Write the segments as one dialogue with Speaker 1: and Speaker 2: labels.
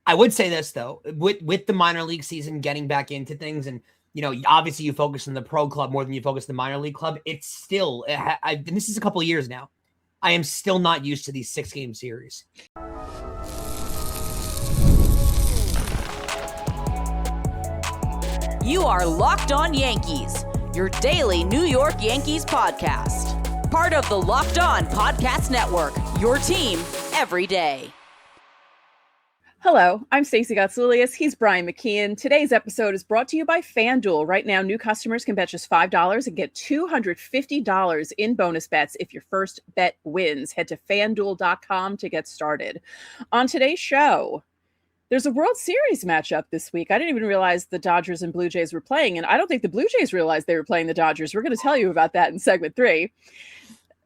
Speaker 1: I would say this though, with the minor league season getting back into things, and obviously you focus on the pro club more than you focus on the minor league club. It's still, and this is a couple of years now. I am still not used to these 6-game series.
Speaker 2: You are Locked On Yankees, your daily New York Yankees podcast. Part of the Locked On Podcast Network, your team every day.
Speaker 3: Hello, I'm Stacey Gotsoulias. He's Brian McKeon. Today's episode is brought to you by FanDuel. Right now, new customers can bet just $5 and get $250 in bonus bets if your first bet wins. Head to FanDuel.com to get started. On today's show, there's a World Series matchup this week. I didn't even realize the Dodgers and Blue Jays were playing, and I don't think the Blue Jays realized they were playing the Dodgers. We're going to tell you about that in segment 3.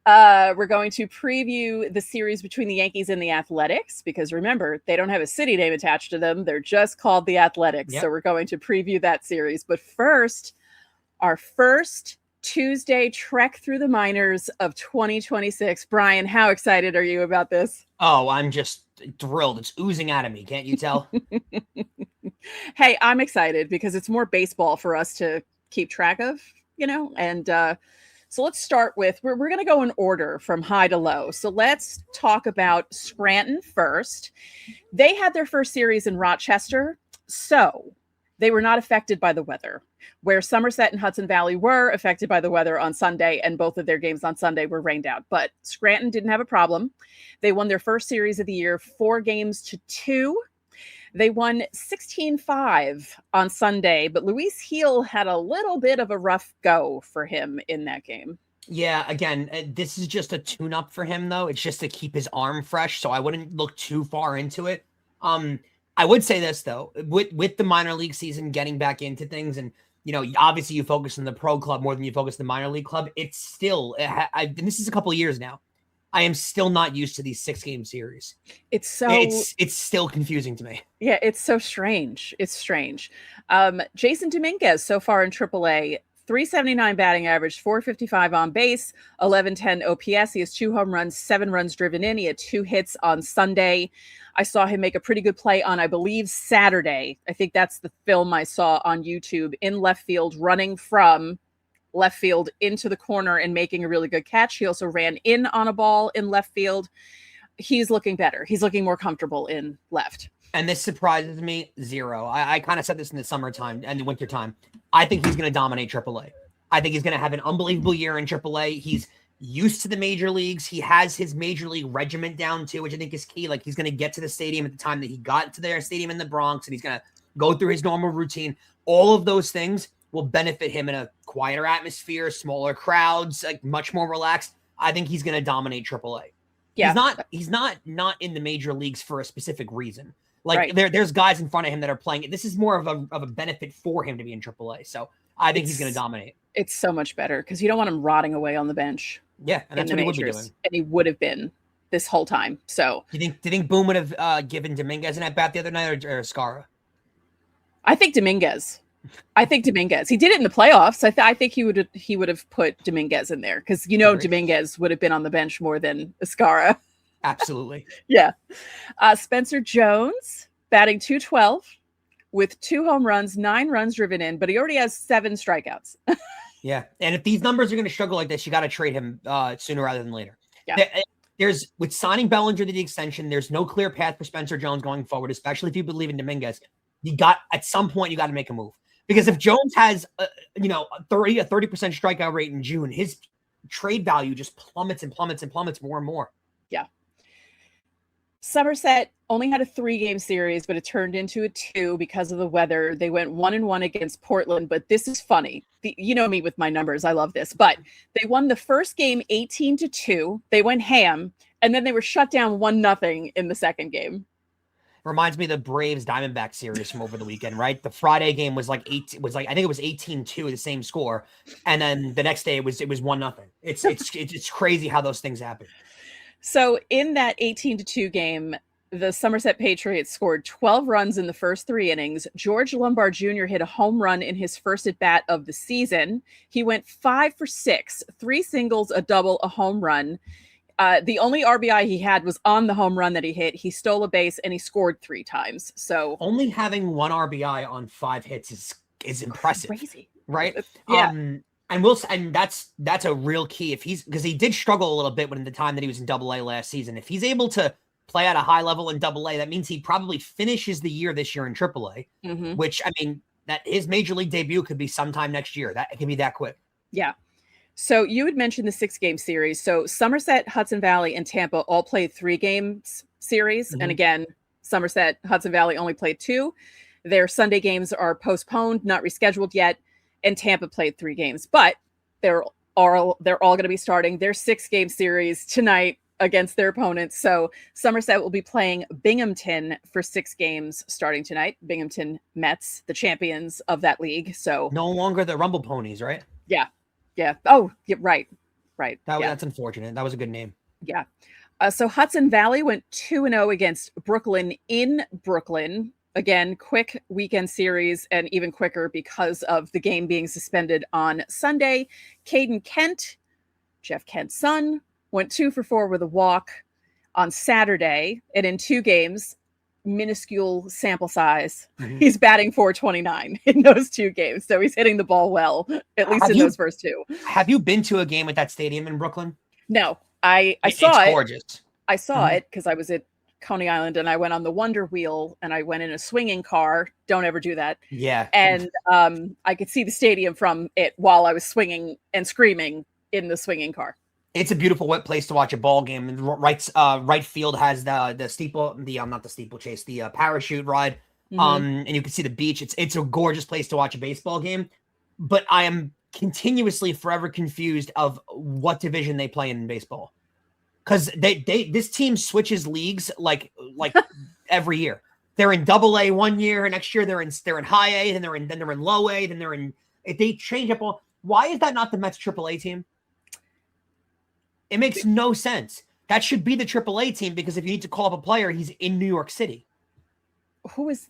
Speaker 3: We're going to preview the series between the Yankees and the Athletics, because remember, they don't have a city name attached to them. They're just called the Athletics. Yep. So we're going to preview that series. But first, our first Tuesday trek through the minors of 2026. Brian, how excited are you about this?
Speaker 1: Oh, I'm just thrilled. It's oozing out of me. Can't you tell?
Speaker 3: Hey, I'm excited because it's more baseball for us to keep track of, and so let's start with, we're going to go in order from high to low. So let's talk about Scranton first. They had their first series in Rochester, so they were not affected by the weather, where Somerset and Hudson Valley were affected by the weather on Sunday, and both of their games on Sunday were rained out. But Scranton didn't have a problem. They won their first series of the year, 4-2. They won 16-5 on Sunday, but Luis Gil had a little bit of a rough go for him in that game.
Speaker 1: Yeah, again, this is just a tune-up for him, though. It's just to keep his arm fresh, so I wouldn't look too far into it. I would say this, though. With the minor league season getting back into things, and, obviously you focus on the pro club more than you focus on the minor league club, it's still, and this is a couple of years now, I am still not used to these 6-game series. It's still confusing to me.
Speaker 3: Yeah, it's so strange. It's strange. Jasson Dominguez so far in AAA, 379 batting average, 455 on base, 1110 OPS. He has 2 home runs, 7 runs driven in. He had 2 hits on Sunday. I saw him make a pretty good play on, I believe, Saturday. I think that's the film I saw on YouTube, in left field, running from left field into the corner and making a really good catch. He also ran in on a ball in left field. He's looking better. He's looking more comfortable in left.
Speaker 1: And this surprises me zero. I kind of said this in the summertime and the wintertime. I think he's going to dominate AAA. I think he's going to have an unbelievable year in AAA. He's used to the major leagues. He has his major league regiment down too, which I think is key. Like, he's going to get to the stadium at the time that he got to their stadium in the Bronx, and he's going to go through his normal routine. All of those things will benefit him in a quieter atmosphere, smaller crowds, like much more relaxed. I think he's going to dominate AAA. Yeah. He's not in the major leagues for a specific reason. Like, right. There's guys in front of him that are playing. This is more of a benefit for him to be in AAA. So I think he's going to dominate. It's
Speaker 3: so much better because you don't want him rotting away on the bench.
Speaker 1: Yeah, and that's what he would be doing.
Speaker 3: And he would have been this whole time. So
Speaker 1: do you think Boone would have given Dominguez an at-bat the other night, or Escara?
Speaker 3: I think Dominguez. He did it in the playoffs. I think he would have put Dominguez in there because Dominguez would have been on the bench more than Escara.
Speaker 1: Absolutely.
Speaker 3: Yeah. Spencer Jones batting .212 with 2 home runs, 9 runs driven in, but he already has 7 strikeouts.
Speaker 1: Yeah, and if these numbers are going to struggle like this, you got to trade him sooner rather than later.
Speaker 3: Yeah.
Speaker 1: There's, with signing Bellinger to the extension, there's no clear path for Spencer Jones going forward, especially if you believe in Dominguez. At some point you got to make a move. Because if Jones has a 30% strikeout rate in June, his trade value just plummets more and more.
Speaker 3: Yeah. Somerset only had a 3-game series, but it turned into a 2 because of the weather. They went 1-1 against Portland, but this is funny. You know me with my numbers. I love this. But they won the first game 18-2. They went ham, and then they were shut down 1-0 in the second game.
Speaker 1: Reminds me of the Braves Diamondback series from over the weekend, right? The Friday game was I think it was 18-2, the same score, and then the next day it was 1-0. It's crazy how those things happen.
Speaker 3: So in that 18-2 game, the Somerset Patriots scored 12 runs in the first 3 innings. George Lombard Jr. hit a home run in his first at-bat of the season. He went 5 for 6, 3 singles, a double, a home run. The only RBI he had was on the home run that he hit. He stole a base and he scored 3 times. So
Speaker 1: only having 1 RBI on 5 hits is impressive.
Speaker 3: Crazy.
Speaker 1: Right?
Speaker 3: Yeah.
Speaker 1: And that's a real key because he did struggle a little bit when the time that he was in AA last season. If he's able to play at a high level in AA, that means he probably finishes the year this year in AAA, which, I mean, that his major league debut could be sometime next year. That it can be that quick.
Speaker 3: Yeah. So you had mentioned the 6-game series. So Somerset, Hudson Valley, and Tampa all played 3 games series. And again, Somerset, Hudson Valley only played 2. Their Sunday games are postponed, not rescheduled yet. And Tampa played 3 games, but they're all going to be starting their 6-game series tonight against their opponents. So Somerset will be playing Binghamton for 6 games starting tonight. Binghamton Mets, the champions of that league. So
Speaker 1: no longer the Rumble Ponies, right?
Speaker 3: Yeah. Yeah. Oh, yeah, right.
Speaker 1: That's unfortunate. That was a good name.
Speaker 3: Yeah. So Hudson Valley went 2-0 against Brooklyn in Brooklyn. Again, quick weekend series, and even quicker because of the game being suspended on Sunday. Caden Kent, Jeff Kent's son, went 2 for 4 with a walk on Saturday. And in 2 games, minuscule sample size, he's batting .429 in those 2 games. So he's hitting the ball well, at least those first 2.
Speaker 1: Have you been to a game at that stadium in Brooklyn?
Speaker 3: No, I saw it.
Speaker 1: It's gorgeous.
Speaker 3: I saw it because I was at Coney Island and I went on the Wonder Wheel and I went in a swinging car. Don't ever do that.
Speaker 1: Yeah.
Speaker 3: And I could see the stadium from it while I was swinging and screaming in the swinging car.
Speaker 1: It's a beautiful wet place to watch a ball game. And right field has the steeple, not the steeplechase, the parachute ride. And you can see the beach. It's a gorgeous place to watch a baseball game. But I am continuously forever confused of what division they play in baseball. Because this team switches leagues like every year. They're in AA one year, and next year they're in high A, then they're in low A, then they change up all. Why is that not the Mets AAA team? It makes no sense. That should be the AAA team, because if you need to call up a player, he's in New York City.
Speaker 3: Is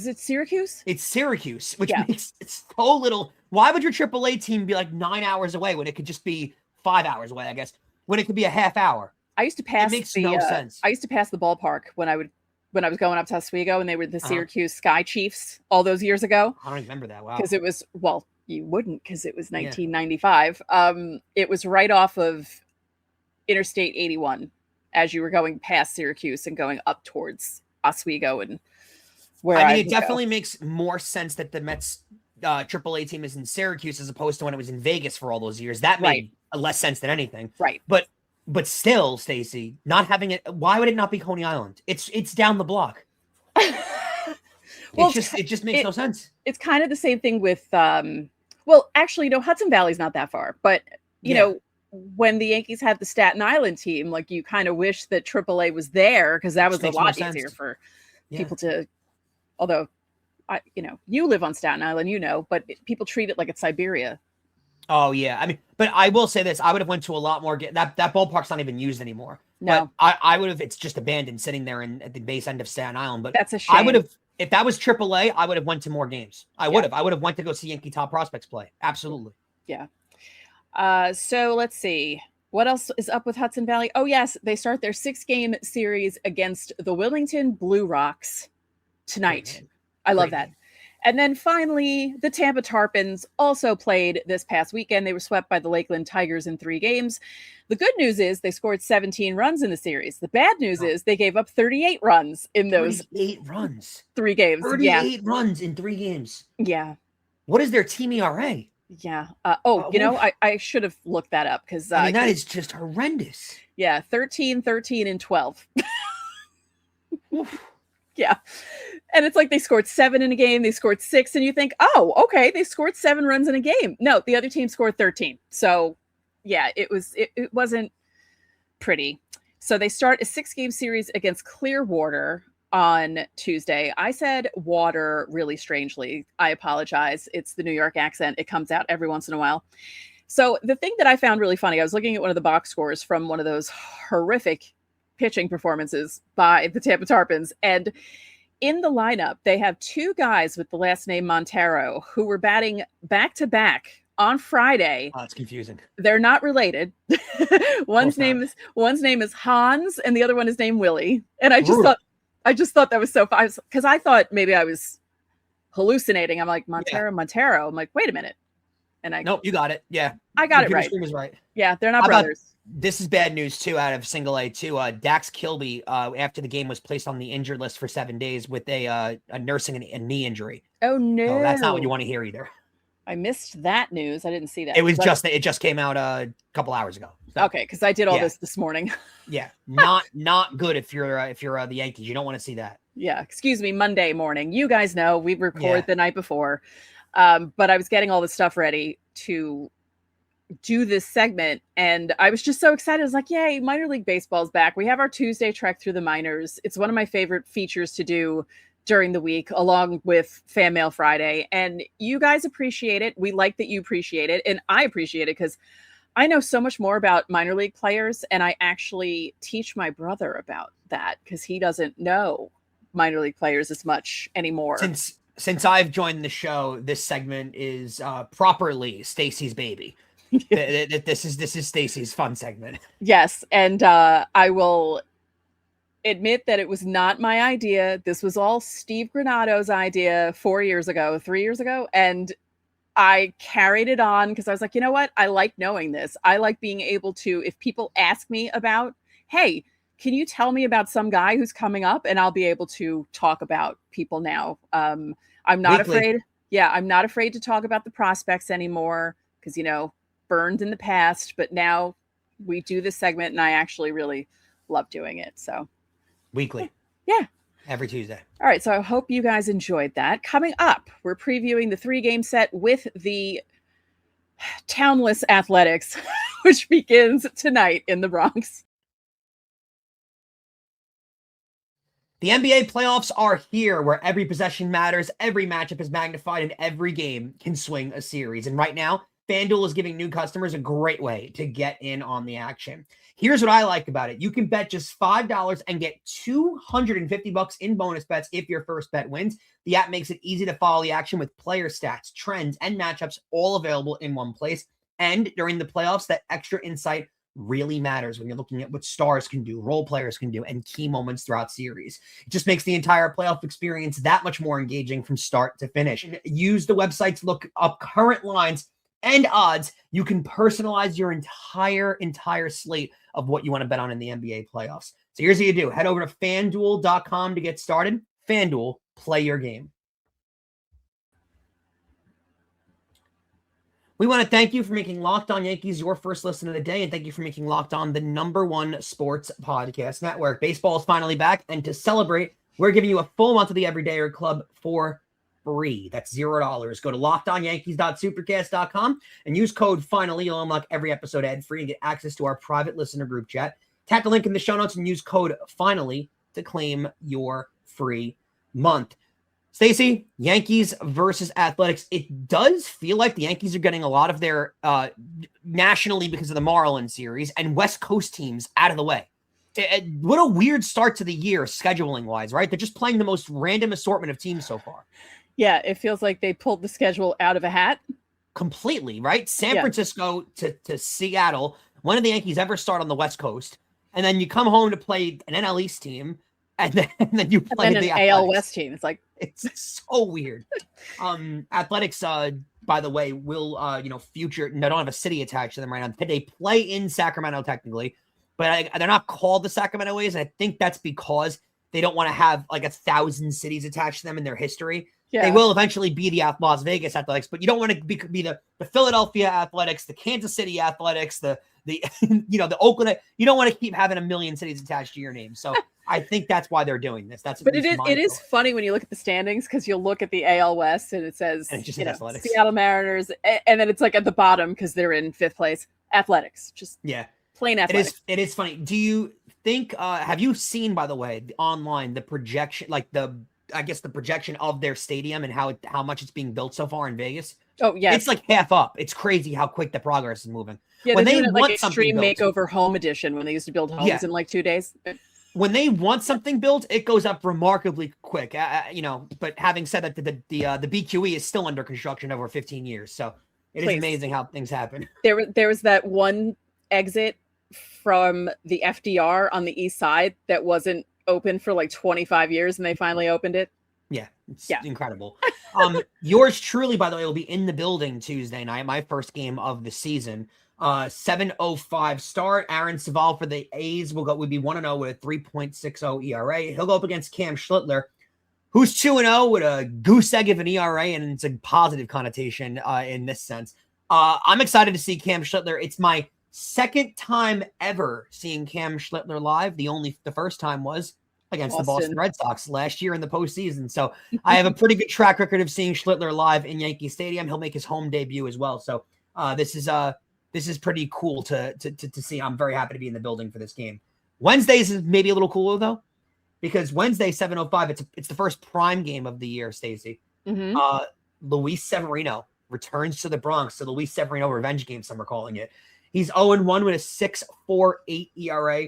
Speaker 3: it Syracuse?
Speaker 1: It's Syracuse, which makes it so little. Why would your AAA team be like 9 hours away when it could just be 5 hours away, I guess? When it could be a half hour.
Speaker 3: I used to pass.
Speaker 1: It makes no sense.
Speaker 3: I used to pass the ballpark when I was going up to Oswego, and they were the Syracuse Sky Chiefs all those years ago.
Speaker 1: I don't remember that. Wow.
Speaker 3: Because it was, well, you wouldn't, because it was 1995. It was right off of Interstate 81 as you were going past Syracuse and going up towards Oswego and where
Speaker 1: it definitely makes more sense that the Mets AAA team is in Syracuse as opposed to when it was in Vegas for all those years. That made less sense than anything.
Speaker 3: Right.
Speaker 1: But still, Stacey, not having it, why would it not be Coney Island? It's down the block. Well, it just makes no sense. It's
Speaker 3: kind of the same thing with Hudson Valley's not that far, but you know, when the Yankees had the Staten Island team, like, you kind of wish that AAA was there, because that was a lot easier for people to, although you live on Staten Island, but people treat it like it's Siberia.
Speaker 1: Oh yeah. I mean, but I will say this, I would have went to a lot more that ballpark's not even used anymore.
Speaker 3: No.
Speaker 1: But I would have, it's just abandoned sitting there at the base end of Staten Island. But
Speaker 3: that's a shame.
Speaker 1: I would have, if that was AAA, I would have went to more games. I would have went to go see Yankee top prospects play. Absolutely.
Speaker 3: Yeah. So let's see. What else is up with Hudson Valley? Oh, yes. They start their 6-game series against the Wilmington Blue Rocks tonight. I love that. And then finally, the Tampa Tarpons also played this past weekend. They were swept by the Lakeland Tigers in 3 games. The good news is they scored 17 runs in the series. The bad news is they gave up 38 runs in those
Speaker 1: 38 runs.
Speaker 3: 3 games.
Speaker 1: 38 runs in 3 games.
Speaker 3: Yeah.
Speaker 1: What is their team ERA?
Speaker 3: Yeah. I should have looked that up, because
Speaker 1: that is just horrendous.
Speaker 3: Yeah. 13, 13, and 12. Yeah. And it's like they scored 7 in a game. They scored 6. And you think, oh, okay, they scored 7 runs in a game. No, the other team scored 13. So yeah, it wasn't pretty. So they start a 6-game series against Clearwater on Tuesday. I said water really strangely. I apologize. It's the New York accent. It comes out every once in a while. So the thing that I found really funny, I was looking at one of the box scores from one of those horrific pitching performances by the Tampa Tarpons, and in the lineup, they have 2 guys with the last name Montero who were batting back-to-back on Friday.
Speaker 1: Oh, it's confusing.
Speaker 3: They're not related. One's name is Hans, and the other one is named Willie. And I just thought that was so fun because I thought maybe I was hallucinating. I'm like Montero. I'm like, wait a minute. And
Speaker 1: nope, you got it. Yeah,
Speaker 3: I got it right.
Speaker 1: Was right.
Speaker 3: Yeah, they're not brothers.
Speaker 1: This is bad news too. Out of Single A too, Dax Kilby, after the game, was placed on the injured list for 7 days with a nursing a knee injury.
Speaker 3: Oh no,
Speaker 1: so that's not what you want to hear either.
Speaker 3: I missed that news. I didn't see that.
Speaker 1: It just came out a couple hours ago. So,
Speaker 3: okay, because I did all this morning.
Speaker 1: Yeah, not good if you're the Yankees. You don't want to see that.
Speaker 3: Yeah, excuse me, Monday morning. You guys know we record the night before. But I was getting all this stuff ready to do this segment, and I was just so excited. I was like, yay, minor league baseball's back. We have our Tuesday trek through the minors. It's one of my favorite features to do during the week, along with Fan Mail Friday. And you guys appreciate it. We like that you appreciate it. And I appreciate it because I know so much more about minor league players, and I actually teach my brother about that because he doesn't know minor league players as much anymore.
Speaker 1: Since I've joined the show, this segment is properly Stacy's baby. This is Stacy's fun segment.
Speaker 3: Yes, and I will admit that it was not my idea. This was all Steve Granado's idea 3 years ago, and I carried it on because I was like, you know what? I like knowing this. I like being able to, if people ask me about, hey, can you tell me about some guy who's coming up? And I'll be able to talk about people now. I'm not afraid. Yeah, I'm not afraid to talk about the prospects anymore because, burned in the past. But now we do this segment, and I actually really love doing it. So
Speaker 1: weekly.
Speaker 3: Yeah.
Speaker 1: Every Tuesday.
Speaker 3: All right. So I hope you guys enjoyed that. Coming up, we're previewing the 3-game set with the Townless Athletics, which begins tonight in the Bronx.
Speaker 1: The NBA playoffs are here, where every possession matters, every matchup is magnified, and every game can swing a series. And right now, FanDuel is giving new customers a great way to get in on the action. Here's what I like about it. You can bet just $5 and get $250 in bonus bets if your first bet wins. The app makes it easy to follow the action with player stats, trends, and matchups all available in one place. And during the playoffs, that extra insight really matters when you're looking at what stars can do, role players can do, and key moments throughout series. It just makes the entire playoff experience that much more engaging from start to finish. Use the website to look up current lines and odds. You can personalize your entire slate of what you want to bet on in the NBA playoffs. So here's what you do. Head over to FanDuel.com to get started. FanDuel, play your game. We want to thank you for making Locked On Yankees your first listen of the day, and thank you for making Locked On the #1 sports podcast network. Baseball is finally back, and to celebrate, we're giving you a full month of the Everydayer Club for free. That's $0. Go to lockedonyankees.supercast.com and use code FINALLY. You'll unlock every episode ad-free and get access to our private listener group chat. Tap the link in the show notes and use code FINALLY to claim your free month. Stacey, Yankees versus Athletics. It does feel like the Yankees are getting a lot of their nationally because of the Marlins series and West Coast teams out of the way. What a weird start to the year scheduling wise, right? They're just playing the most random assortment of teams so far.
Speaker 3: Yeah, it feels like they pulled the schedule out of a hat.
Speaker 1: Completely, right? San Francisco to Seattle. When did the Yankees ever start on the West Coast? And then you come home to play an NL East team, and then you play
Speaker 3: an
Speaker 1: the
Speaker 3: AL West team. It's like
Speaker 1: it's so weird. Athletics, by the way, will future. They don't have a city attached to them right now. They play in Sacramento technically, but they're not called the Sacramento A's. And I think that's because they don't want to have like 1,000 cities attached to them in their history. Yeah. They will eventually be the Las Vegas Athletics, but you don't want to be the Philadelphia Athletics, the Kansas City Athletics, the the Oakland. You don't want to keep having 1 million cities attached to your name. So I think that's why they're doing this.
Speaker 3: But it is funny when you look at the standings because you'll look at the AL West and it says Seattle Mariners, and then it's like at the bottom because they're in 5th place. Athletics, just plain Athletics.
Speaker 1: It is funny. Do you think? Have you seen, by the way, online the projection, the projection of their stadium and how much it's being built so far in Vegas?
Speaker 3: Oh yeah,
Speaker 1: it's like half up. It's crazy how quick the progress is moving.
Speaker 3: Yeah, when they want like Extreme Makeover Home Edition when they used to build homes in like 2 days.
Speaker 1: When they want something built, it goes up remarkably quick. But having said that, the BQE is still under construction over 15 years. So It is amazing how things happen.
Speaker 3: There was that one exit from the FDR on the east side that wasn't open for like 25 years, and they finally opened it.
Speaker 1: Yeah, it's incredible. Yours truly, by the way, will be in the building Tuesday night, my first game of the season. 7:05 start. Aaron Saval for the A's would be 1-0 with a 3.60 ERA. He'll go up against Cam Schlitler, who's 2-0 with a goose egg of an ERA, and it's a positive connotation in this sense. I'm excited to see Cam Schlitler. It's my second time ever seeing Cam Schlitler live. The first time was against the Boston Red Sox last year in the postseason. So I have a pretty good track record of seeing Schlitler live in Yankee Stadium. He'll make his home debut as well. So this is pretty cool to see. I'm very happy to be in the building for this game. Wednesdays is maybe a little cooler though, because Wednesday 7:05. It's the first prime game of the year. Stacey, Luis Severino returns to the Bronx. So the Luis Severino revenge game, some are calling it. He's 0-1 with a 6.48 ERA.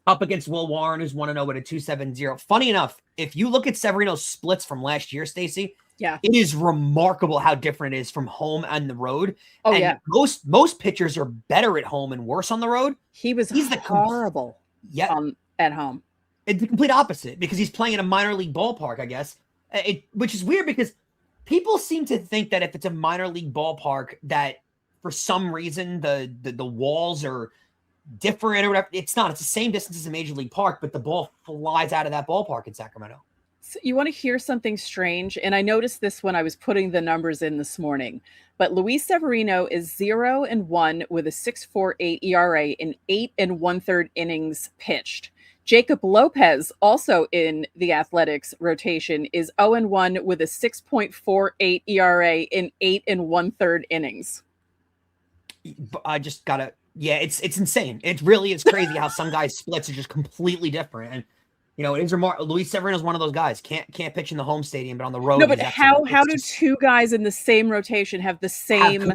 Speaker 1: Up against Will Warren, who's 1-0 with a 2.70. Funny enough, if you look at Severino's splits from last year, Stacey, it is remarkable how different it is from home and the road.
Speaker 3: Oh,
Speaker 1: and most pitchers are better at home and worse on the road.
Speaker 3: He's horrible at home.
Speaker 1: It's the complete opposite because he's playing in a minor league ballpark, I guess, which is weird because people seem to think that if it's a minor league ballpark that for some reason the walls are different or whatever. It's not. It's the same distance as a major league park, but the ball flies out of that ballpark in Sacramento.
Speaker 3: So you want to hear something strange? And I noticed this when I was putting the numbers in this morning. But Luis Severino is 0-1 with a 6.48 ERA in 8 1/3 innings pitched. Jacob Lopez, also in the Athletics rotation, is 0-1 with a 6.48 ERA in 8 1/3 innings.
Speaker 1: I just gotta. Yeah, it's insane. It really is crazy how some guys' splits are just completely different. And it is remarkable. Luis Severino is one of those guys. Can't pitch in the home stadium, but on the road.
Speaker 3: No, but how do two guys in the same rotation have the same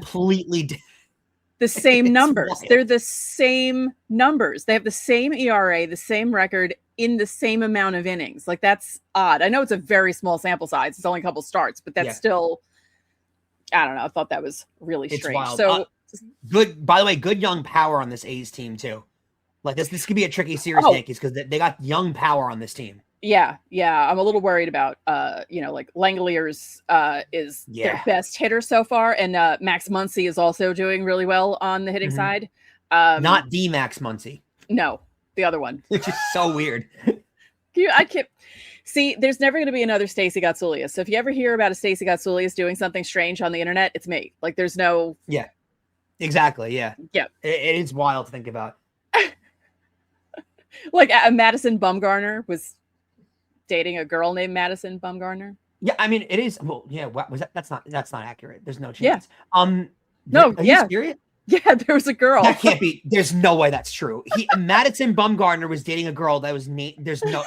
Speaker 3: the same numbers? Wild. They're the same numbers. They have the same ERA, the same record in the same amount of innings. Like, that's odd. I know it's a very small sample size. It's only a couple starts, but that's still, I don't know. I thought that was really strange.
Speaker 1: Wild.
Speaker 3: So
Speaker 1: good. By the way, good young power on this A's team too. Like this could be a tricky series, Yankees, because they got young power on this team.
Speaker 3: Yeah. I'm a little worried about like Langoliers is their best hitter so far, and Max Muncy is also doing really well on the hitting side.
Speaker 1: Not the Max Muncy.
Speaker 3: No, the other one.
Speaker 1: Which is so weird.
Speaker 3: I can't see. There's never going to be another Stacey Gotsulias. So if you ever hear about a Stacey Gotsulias doing something strange on the internet, it's me. Like, there's no.
Speaker 1: Yeah. Exactly. Yeah.
Speaker 3: Yeah.
Speaker 1: It is wild to think about.
Speaker 3: Like Madison Bumgarner was dating a girl named Madison Bumgarner.
Speaker 1: Yeah, I mean it is. Well, yeah. What was that? That's not accurate. There's no chance.
Speaker 3: Yeah. No.
Speaker 1: Are you serious?
Speaker 3: Yeah, there was a girl.
Speaker 1: That can't be. There's no way that's true. Madison Bumgarner was dating a girl that was named. There's no.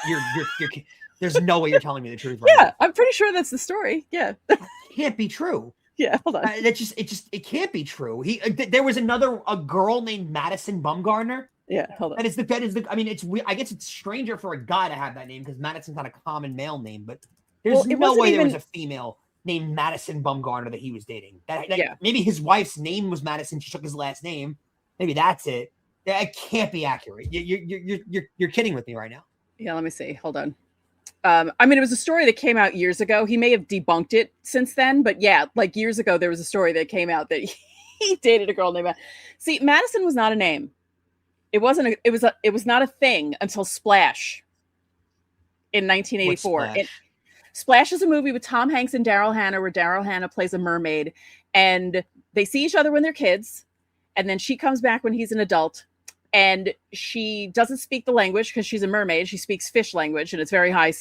Speaker 1: There's no way you're telling me the truth. Right now.
Speaker 3: I'm pretty sure that's the story. Yeah.
Speaker 1: That can't be true.
Speaker 3: Yeah, hold on.
Speaker 1: It can't be true. There was a girl named Madison Bumgarner.
Speaker 3: Yeah, hold on.
Speaker 1: And I mean, it's weird. I guess it's stranger for a guy to have that name because Madison's not a common male name, but there's no way there was a female named Madison Bumgarner that he was dating. Maybe his wife's name was Madison. She took his last name. Maybe that's it. It can't be accurate. You're kidding with me right now.
Speaker 3: Yeah, let me see. Hold on. I mean, it was a story that came out years ago. He may have debunked it since then, but yeah, like years ago, there was a story that came out that he dated a girl named. See, Madison was not a name. It was not a thing until Splash in 1984. Splash is a movie with Tom Hanks and Daryl Hannah, where Daryl Hannah plays a mermaid, and they see each other when they're kids, and then she comes back when he's an adult. And she doesn't speak the language because she's a mermaid. She speaks fish language, and it's very high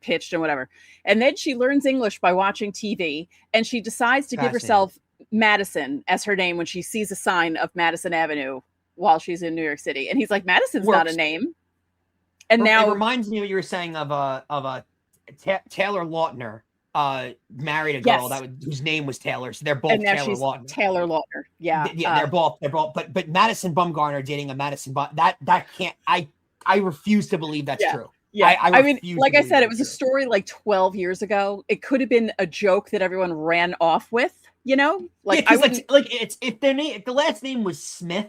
Speaker 3: pitched and whatever. And then she learns English by watching TV, and she decides to give herself Madison as her name when she sees a sign of Madison Avenue while she's in New York City. And he's like, Madison's not a name. And now
Speaker 1: it reminds me of what you were saying of Taylor Lautner. Married a girl whose name was Taylor, so they're both Taylor Lautner.
Speaker 3: Taylor Lautner, yeah,
Speaker 1: they're both. But Madison Bumgarner dating a Madison, that can't. I refuse to believe that's true.
Speaker 3: Yeah, I mean, like I said, it was a story like 12 years ago. It could have been a joke that everyone ran off with, you know,
Speaker 1: like I would like it's if the last name was Smith,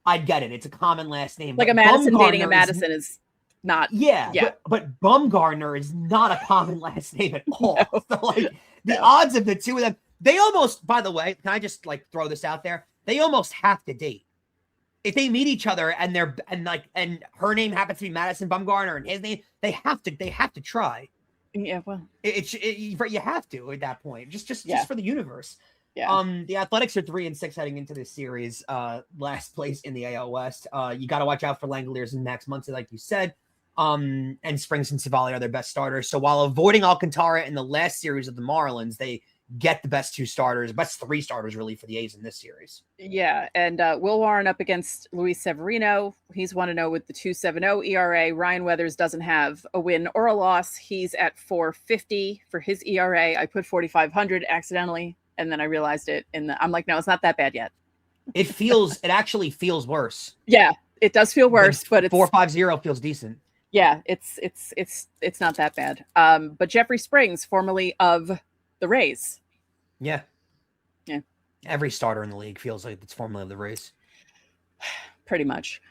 Speaker 1: I'd get it. It's a common last name.
Speaker 3: Like a Madison dating a Madison is not.
Speaker 1: Yeah. But Bumgarner is not a common last name at all.
Speaker 3: No.
Speaker 1: So like the odds of the two of them, they almost, by the way, can I just like throw this out there? They almost have to date. If they meet each other and her name happens to be Madison Bumgarner and his name, they have to try.
Speaker 3: Yeah, well,
Speaker 1: you have to at that point, just for the universe.
Speaker 3: Yeah.
Speaker 1: The Athletics are 3-6 heading into this series. Last place in the AL West. You got to watch out for Langoliers and Max Muncy, like you said. And Springs and Savali are their best starters. So while avoiding Alcantara in the last series of the Marlins, they get the best best three starters really for the A's in this series.
Speaker 3: Yeah, and Will Warren up against Luis Severino. He's 1-0 with the 2.70 ERA. Ryan Weathers doesn't have a win or a loss. He's at 4.50 for his ERA. I put 4,500 accidentally, and then I realized it. I'm like, no, it's not that bad yet.
Speaker 1: It actually feels worse.
Speaker 3: Yeah, it does feel worse, but it's
Speaker 1: 4.50 feels decent.
Speaker 3: Yeah, it's not that bad. But Jeffrey Springs, formerly of the Rays.
Speaker 1: Yeah.
Speaker 3: Yeah.
Speaker 1: Every starter in the league feels like it's formerly of the Rays.
Speaker 3: Pretty much.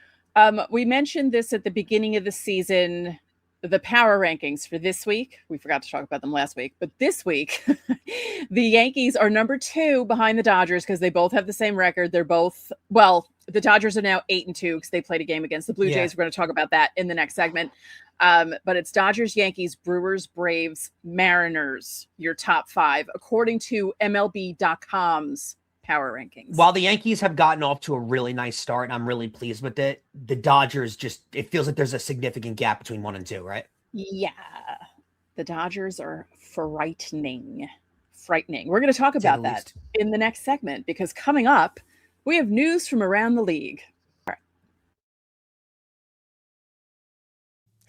Speaker 3: We mentioned this at the beginning of the season, the power rankings for this week. We forgot to talk about them last week, but this week, the Yankees are number 2 behind the Dodgers because they both have the same record. They're both, well, the Dodgers are now 8-2 because they played a game against the Blue Jays. We're going to talk about that in the next segment. But it's Dodgers, Yankees, Brewers, Braves, Mariners, your top 5, according to MLB.com's power rankings.
Speaker 1: While the Yankees have gotten off to a really nice start, and I'm really pleased with it, the Dodgers it feels like there's a significant gap between 1 and 2, right?
Speaker 3: Yeah. The Dodgers are frightening. We're going to talk about that in the next segment because coming up, we have news from around the league.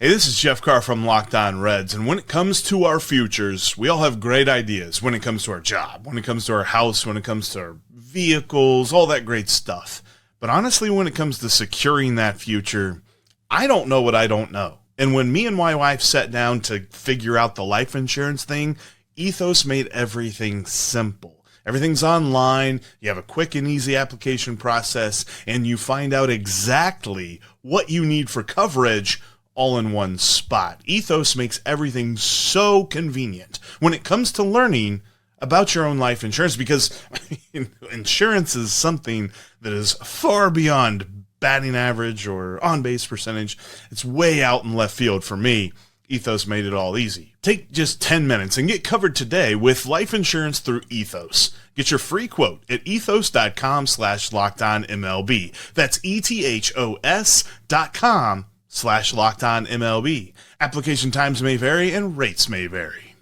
Speaker 4: Hey, this is Jeff Carr from Locked On Reds, and when it comes to our futures, we all have great ideas when it comes to our job, when it comes to our house, when it comes to our vehicles, all that great stuff. But honestly, when it comes to securing that future, I don't know what I don't know. And when me and my wife sat down to figure out the life insurance thing, Ethos made everything simple. Everything's online, you have a quick and easy application process, and you find out exactly what you need for coverage all in one spot. Ethos makes everything so convenient when it comes to learning about your own life insurance because insurance is something that is far beyond batting average or on-base percentage. It's way out in left field for me. Ethos made it all easy. Take just 10 minutes and get covered today with life insurance through Ethos. Get your free quote at ethos.com/lockedonmlb. That's ethos.com/lockedonmlb. Application times may vary and rates may vary.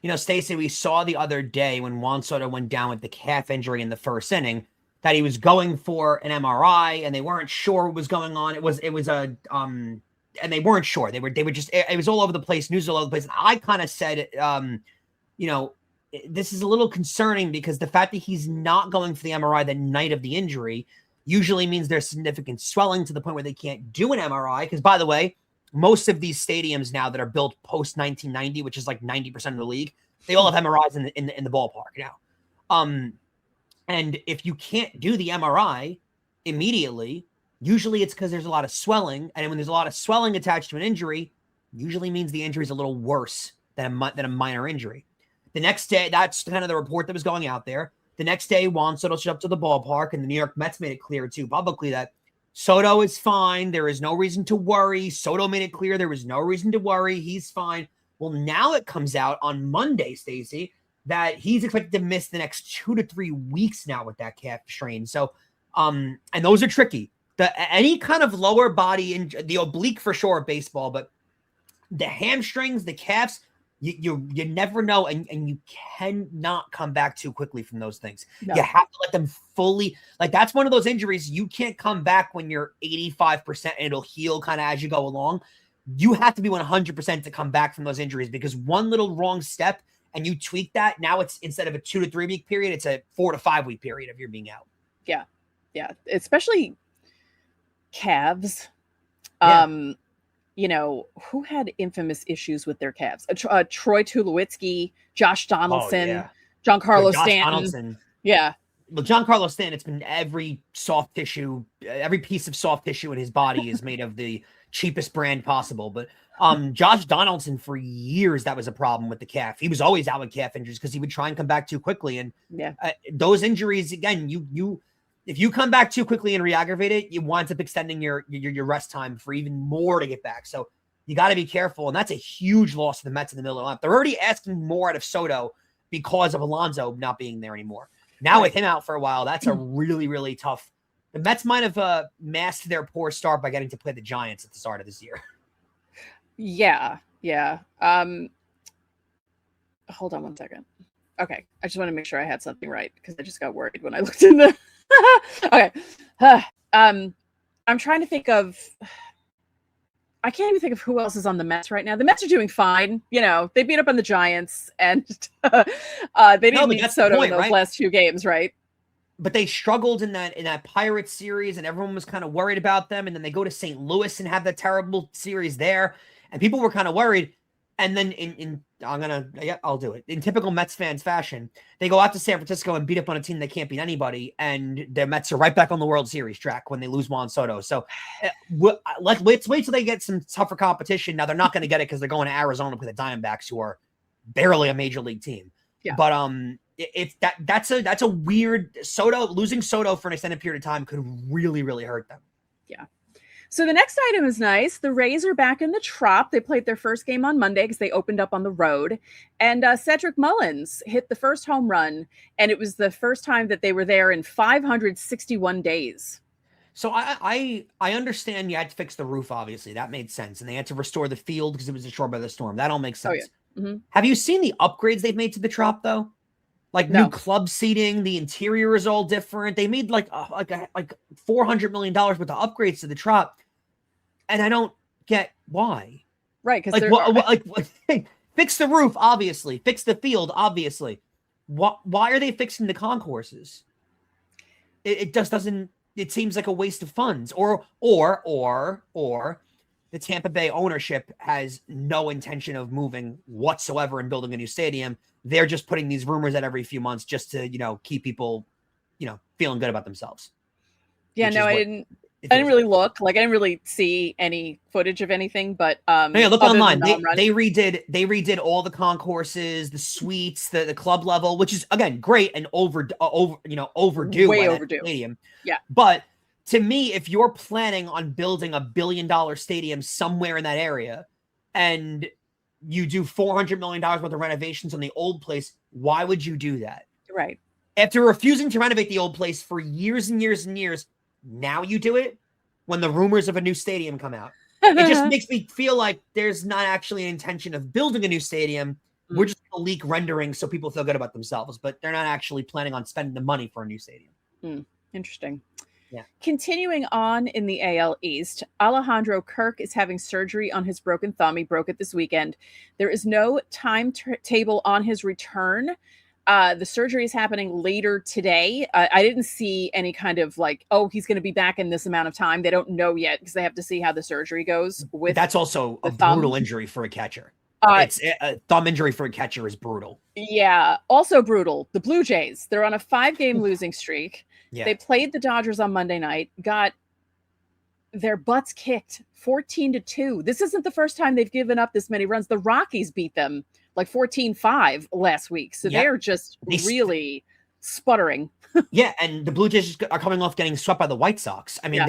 Speaker 1: You know, Stacey, we saw the other day when Juan Soto went down with the calf injury in the first inning that he was going for an MRI and they weren't sure what was going on. It was and they weren't sure. They were just, it was all over the place, news all over the place. And I kind of said, you know, this is a little concerning because the fact that he's not going for the MRI the night of the injury usually means there's significant swelling to the point where they can't do an MRI. Because, by the way, most of these stadiums now that are built post 1990, which is like 90% of the league, they all have MRIs in the ballpark now. And if you can't do the MRI immediately, usually it's because there's a lot of swelling. And when there's a lot of swelling attached to an injury, usually means the injury is a little worse than a minor injury. The next day, that's kind of the report that was going out there. The next day, Juan Soto showed up to the ballpark, and the New York Mets made it clear, too, publicly, that Soto is fine. There is no reason to worry. Soto made it clear there was no reason to worry. He's fine. Well, now it comes out on Monday, Stacey, that he's expected to miss the next 2 to 3 weeks now with that calf strain. So, and those are tricky. Any kind of lower body, the oblique for sure, baseball, but the hamstrings, the calves, you never know, and you cannot come back too quickly from those things. No. You have to let them fully, like that's one of those injuries you can't come back when you're 85% and it'll heal kind of as you go along. You have to be 100% to come back from those injuries because one little wrong step and you tweak that, now it's instead of a 2 to 3 week period, it's a 4 to 5 week period of your being out. Yeah, especially calves. Yeah.
Speaker 3: who had infamous issues with their calves? Troy Tulowitzki, Josh Donaldson, Giancarlo
Speaker 1: Josh
Speaker 3: Stanton.
Speaker 1: Donaldson.
Speaker 3: Yeah.
Speaker 1: Well, Giancarlo Stanton, it's been every piece of soft tissue in his body is made of the cheapest brand possible. But Josh Donaldson, for years, that was a problem with the calf. He was always out with calf injuries because he would try and come back too quickly. And those injuries, again, if you come back too quickly and re-aggravate it, you wind up extending your rest time for even more to get back. So you got to be careful. And that's a huge loss to the Mets in the middle of the lineup. They're already asking more out of Soto because of Alonso not being there anymore. Now with him out for a while, that's a really, really tough. The Mets might have masked their poor start by getting to play the Giants at the start of this year.
Speaker 3: Yeah. Hold on one second. Okay. I just want to make sure I had something right because I just got worried when I looked in the. Okay. I'm trying to think of. I can't even think of who else is on the Mets right now. The Mets are doing fine. They beat up on the Giants and they didn't beat Soto in those last few games, right?
Speaker 1: But they struggled in that Pirates series, and everyone was kind of worried about them. And then they go to St. Louis and have that terrible series there, and people were kind of worried. And then I'll do it. In typical Mets fans fashion, they go out to San Francisco and beat up on a team that can't beat anybody, and the Mets are right back on the World Series track when they lose Juan Soto. So let's wait till they get some tougher competition. Now they're not going to get it because they're going to Arizona with the Diamondbacks, who are barely a major league team. Yeah. But that's a weird losing Soto for an extended period of time could really, really hurt them.
Speaker 3: Yeah. So the next item is nice. The Rays are back in the Trop. They played their first game on Monday because they opened up on the road. And Cedric Mullins hit the first home run. And it was the first time that they were there in 561 days.
Speaker 1: So I understand you had to fix the roof, obviously. That made sense. And they had to restore the field because it was destroyed by the storm. That all makes sense.
Speaker 3: Oh, yeah. Mm-hmm.
Speaker 1: Have you seen the upgrades they've made to the Trop, though? Like new club seating, the interior is all different. They made like $400 million worth of upgrades to the Trop, and I don't get why.
Speaker 3: Right? Because
Speaker 1: fix the roof, obviously. Fix the field, obviously. Why are they fixing the concourses? It just doesn't. It seems like a waste of funds. Or the Tampa Bay ownership has no intention of moving whatsoever and building a new stadium. They're just putting these rumors out every few months just to, keep people, feeling good about themselves.
Speaker 3: Yeah, no, I didn't really look. Like I didn't really see any footage of anything, but
Speaker 1: look online. They redid all the concourses, the suites, the club level, which is again great and overdue.
Speaker 3: Way overdue.
Speaker 1: Stadium.
Speaker 3: Yeah.
Speaker 1: But to me, if you're planning on building $1 billion stadium somewhere in that area and you do $400 million worth of renovations on the old place, why would you do that?
Speaker 3: Right.
Speaker 1: After refusing to renovate the old place for years and years and years, now you do it when the rumors of a new stadium come out. It just makes me feel like there's not actually an intention of building a new stadium. We're just going to leak renderings so people feel good about themselves, but they're not actually planning on spending the money for a new stadium.
Speaker 3: Interesting.
Speaker 1: Yeah.
Speaker 3: Continuing on in the AL East, Alejandro Kirk is having surgery on his broken thumb. He broke it this weekend. There is no timetable on his return. The surgery is happening later today. I didn't see any kind of he's going to be back in this amount of time. They don't know yet because they have to see how the surgery goes.
Speaker 1: That's also a brutal injury for a catcher. It's a thumb injury for a catcher is brutal.
Speaker 3: Yeah. Also brutal. The Blue Jays, they're on a 5-game losing streak. Yeah. They played the Dodgers on Monday night, got their butts kicked 14-2. This isn't the first time they've given up this many runs. The Rockies beat them 14-5 last week. So they're just really sputtering.
Speaker 1: Yeah. And the Blue Jays are coming off getting swept by the White Sox. I mean,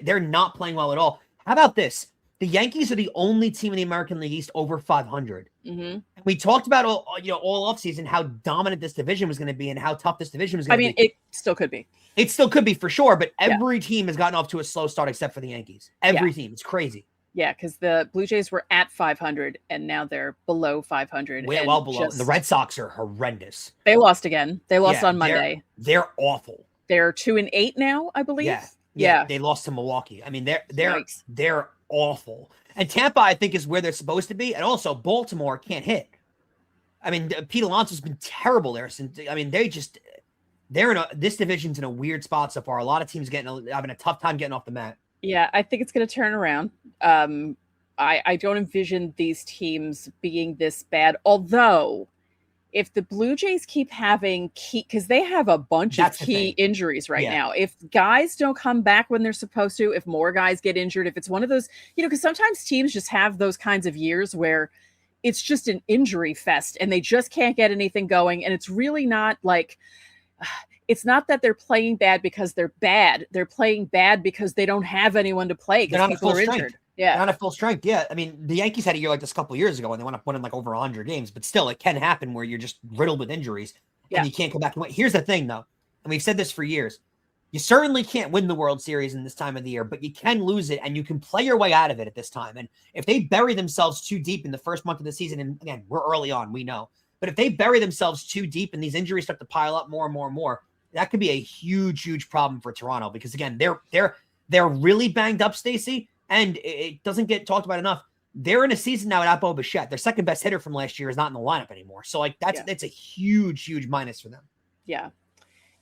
Speaker 1: they're not playing well at all. How about this? The Yankees are the only team in the American League East over 500.
Speaker 3: Mm-hmm.
Speaker 1: We talked about all offseason how dominant this division was going to be and how tough this division was going to be.
Speaker 3: It still could be.
Speaker 1: It still could be for sure, but every team has gotten off to a slow start except for the Yankees. Every team. It's crazy.
Speaker 3: Yeah, because the Blue Jays were at 500 and now they're below 500.
Speaker 1: Well below. The Red Sox are horrendous.
Speaker 3: They lost again. They lost on Monday.
Speaker 1: They're awful.
Speaker 3: They're 2-8 now, I believe.
Speaker 1: Yeah. They lost to Milwaukee. I mean, they're awful. And Tampa, I think, is where they're supposed to be. And also, Baltimore can't hit. I mean, Pete Alonso's been terrible there since. I mean, this division's in a weird spot so far. A lot of teams having a tough time getting off the mat.
Speaker 3: Yeah, I think it's going to turn around. I don't envision these teams being this bad. Although, if the Blue Jays keep having because they have a bunch of key injuries right now. If guys don't come back when they're supposed to, if more guys get injured, if it's one of those, because sometimes teams just have those kinds of years where it's just an injury fest and they just can't get anything going. And it's really not like, it's not that they're playing bad because they're bad. They're playing bad because they don't have anyone to play because people are injured. Yeah.
Speaker 1: Not at full strength. Yeah. I mean, the Yankees had a year like this a couple of years ago and they went up winning like over 100 games, but still it can happen where you're just riddled with injuries and you can't come back and win. Here's the thing though. And we've said this for years. You certainly can't win the World Series in this time of the year, but you can lose it and you can play your way out of it at this time. And if they bury themselves too deep in the first month of the season, and again, we're early on, we know, but if they bury themselves too deep and these injuries start to pile up more and more and more, that could be a huge, huge problem for Toronto because again, they're really banged up, Stacey. And it doesn't get talked about enough. They're in a season now without Bo Bichette. Their second best hitter from last year is not in the lineup anymore. So like that's a huge, huge minus for them.
Speaker 3: Yeah.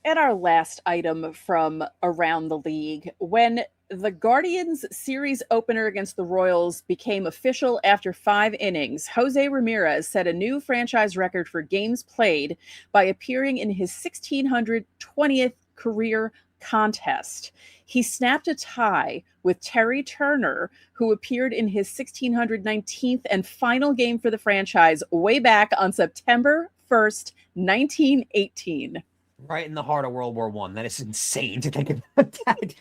Speaker 3: And our last item from around the league, when the Guardians series opener against the Royals became official after 5 innings, Jose Ramirez set a new franchise record for games played by appearing in his 1620th career contest. He snapped a tie with Terry Turner, who appeared in his 1619th and final game for the franchise way back on September 1st, 1918.
Speaker 1: Right in the heart of World War I. That is insane to think about that.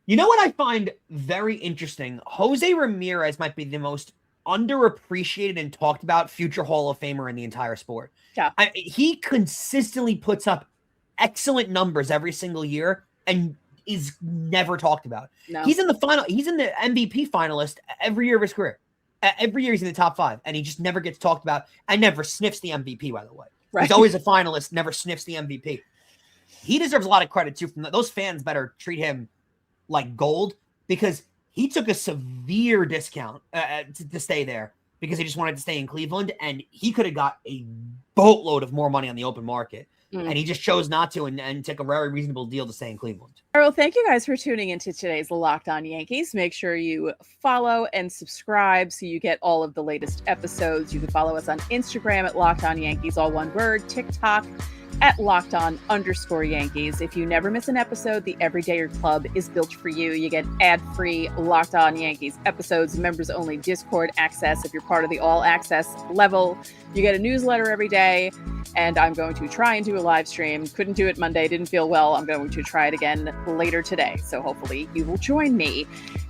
Speaker 1: You know what I find very interesting? Jose Ramirez might be the most underappreciated and talked about future Hall of Famer in the entire sport.
Speaker 3: Yeah.
Speaker 1: He consistently puts up excellent numbers every single year and is never talked about.
Speaker 3: No.
Speaker 1: He's in the MVP finalist every year of his career. Every year he's in the top 5 and he just never gets talked about and never sniffs the MVP, by the way. Right. He's always a finalist, never sniffs the MVP. He deserves a lot of credit too. From those fans better treat him like gold because he took a severe discount to stay there because he just wanted to stay in Cleveland and he could have got a boatload of more money on the open market. And he just chose not to and took a very reasonable deal to stay in Cleveland.
Speaker 3: All right, well, thank you guys for tuning into today's Locked On Yankees. Make sure you follow and subscribe so you get all of the latest episodes. You can follow us on Instagram at Locked On Yankees, all one word, TikTok at LockedOn_Yankees. If you never miss an episode, the Everydayer Club is built for you. You get ad-free Locked On Yankees episodes, members-only Discord access if you're part of the all-access level. You get a newsletter every day, and I'm going to try and do a live stream. Couldn't do it Monday, didn't feel well. I'm going to try it again later today, so hopefully you will join me.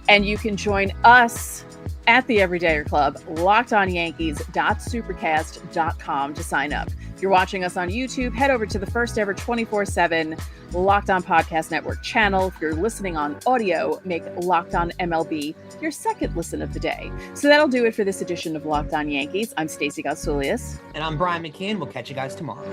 Speaker 3: And you can join us at the Everydayer Club, lockedonyankees.supercast.com to sign up. If you're watching us on YouTube, head over to the first ever 24/7 Locked On Podcast Network channel. If you're listening on audio, make Locked On MLB your second listen of the day. So that'll do it for this edition of Locked On Yankees. I'm Stacey Gotsoulias.
Speaker 1: And I'm Brian McKeon. We'll catch you guys tomorrow.